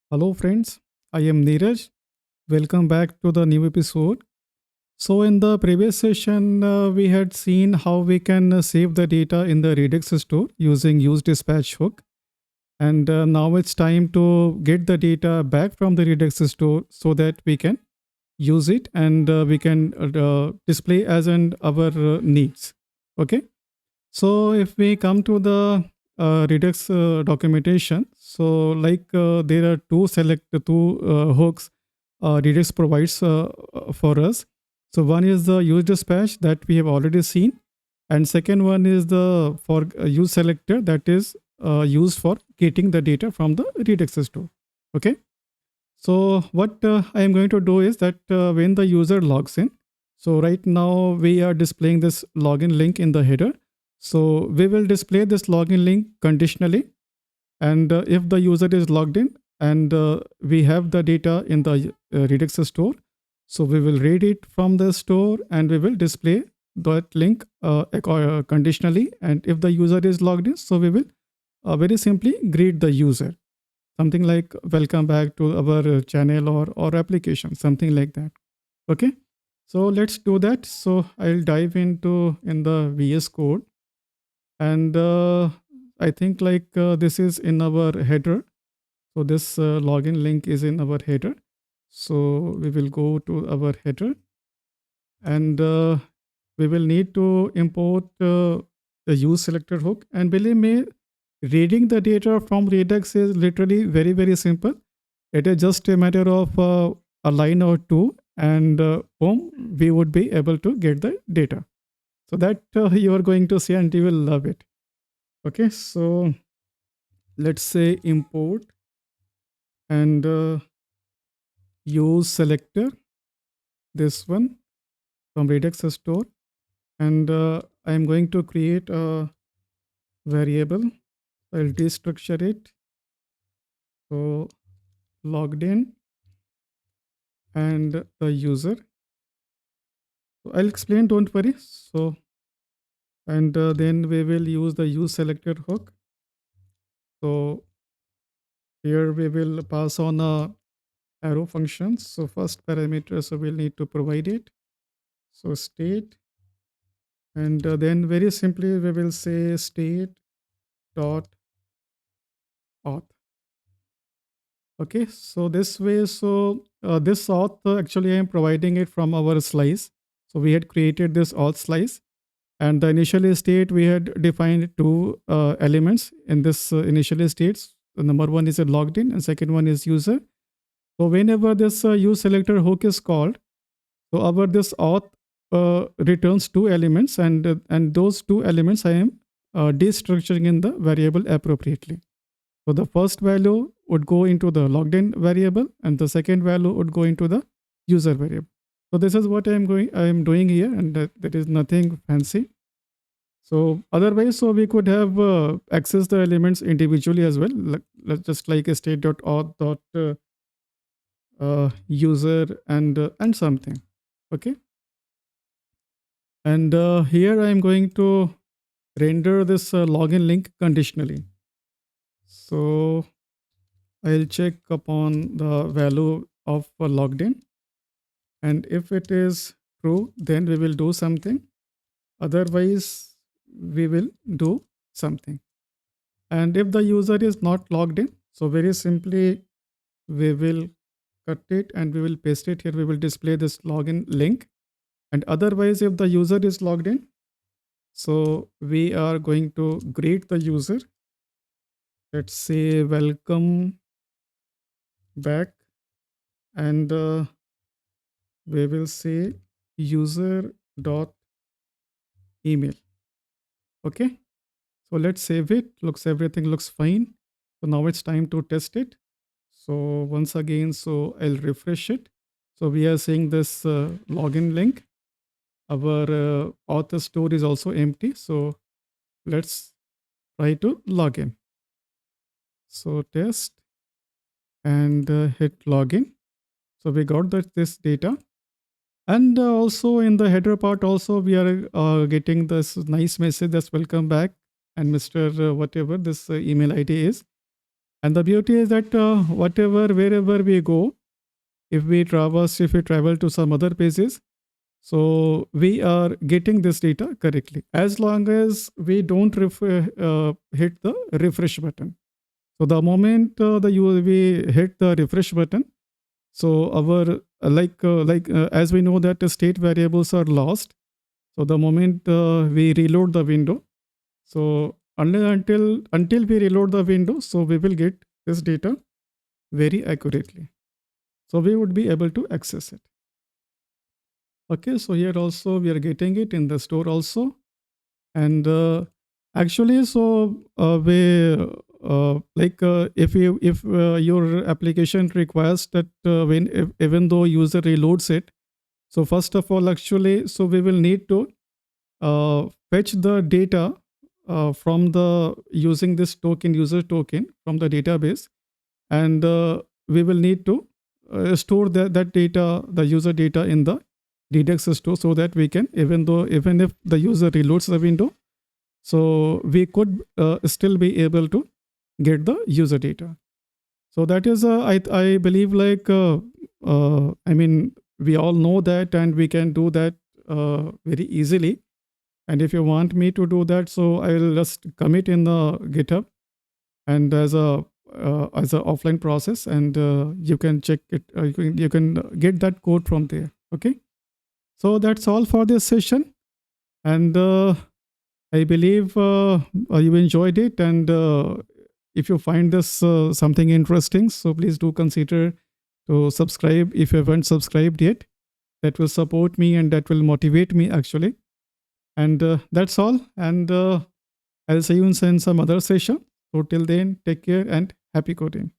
Hello friends, I am Neeraj. Welcome back to the new episode. So in the previous session, we had seen how we can save the data in the Redux store using use dispatch hook. And now it's time to get the data back from the Redux store so that we can use it and we can display as in our needs. Okay. So if we come to the Redux documentation, so there are two hooks Redux provides for us. So one is the use dispatch that we have already seen, and second one is the for use selector that is used for getting the data from the Redux store. Okay. So what I am going to do is that when the user logs in, so right now we are displaying this login link in the header. So we will display this login link conditionally. And if the user is logged in and we have the data in the Redux store, so we will read it from the store and we will display that link conditionally. And if the user is logged in, so we will very simply greet the user, something like welcome back to our channel or application, something like that. Okay, so let's do that. So I'll dive into in the VS code, and I think this is in our header. So this login link is in our header. So we will go to our header, and we will need to import the use selector hook. And believe me, reading the data from Redux is literally very, very simple. It is just a matter of a line or two, and boom, we would be able to get the data. So that you are going to see and you will love it. Okay, so let's say import and use selector, this one from Redux store. And I'm going to create a variable. I'll destructure it. So logged in and the user. So I'll explain, don't worry. So, and then we will use the use selector hook. So here we will pass on a arrow functions. So first parameter, so we'll need to provide it. So state, and then very simply we will say state dot auth. Okay, so this way, so this auth actually I am providing it from our slice. So we had created this auth slice, and the initial state we had defined two elements in this initial states. The number one is a logged in, and second one is user. So whenever this use selector hook is called, so our this auth returns two elements, and those two elements I am destructuring in the variable appropriately. So the first value would go into the logged in variable, and the second value would go into the user variable. So this is what I am doing here, and that is nothing fancy. So otherwise, so we could have access the elements individually as well, just like a state.auth user and something. Okay, and here I am going to render this login link conditionally. So I'll check upon the value of logged in, and if it is true, then we will do something. Otherwise, we will do something. And if the user is not logged in, so very simply we will cut it and we will paste it here. We will display this login link. And otherwise, if the user is logged in, so we are going to greet the user. Let's say welcome back, and we will say user dot email. Okay, so let's save it. Everything looks fine. So now it's time to test it. So once again, so I'll refresh it. So we are seeing this login link. Our author store is also empty. So let's try to log in. So test and hit login. So we got this data. And also in the header part also we are getting this nice message that's welcome back and Mr. Whatever this email ID is. And the beauty is that wherever we go, if we travel to some other pages, so we are getting this data correctly as long as we don't hit the refresh button. So the moment we hit the refresh button, so our as we know that the state variables are lost. So the moment we reload the window, so until we reload the window, so we will get this data very accurately. So we would be able to access it. Okay, so here also we are getting it in the store also. And actually, so we if your application requires that even though user reloads it, so first of all, actually, so we will need to fetch the data from the using this token user token from the database, and we will need to store that data, the user data, in the Redux store, so that we can, even if the user reloads the window, so we could still be able to get the user data. So that is I believe I mean, we all know that, and we can do that very easily. And if you want me to do that, so I will just commit in the GitHub and as a offline process, and you can check it. You can get that code from there. Okay. So that's all for this session, and I believe you enjoyed it. And if you find this something interesting, so please do consider to subscribe if you haven't subscribed yet. That will support me and that will motivate me actually. And that's all. And I'll see you in some other session. So till then, take care and happy coding.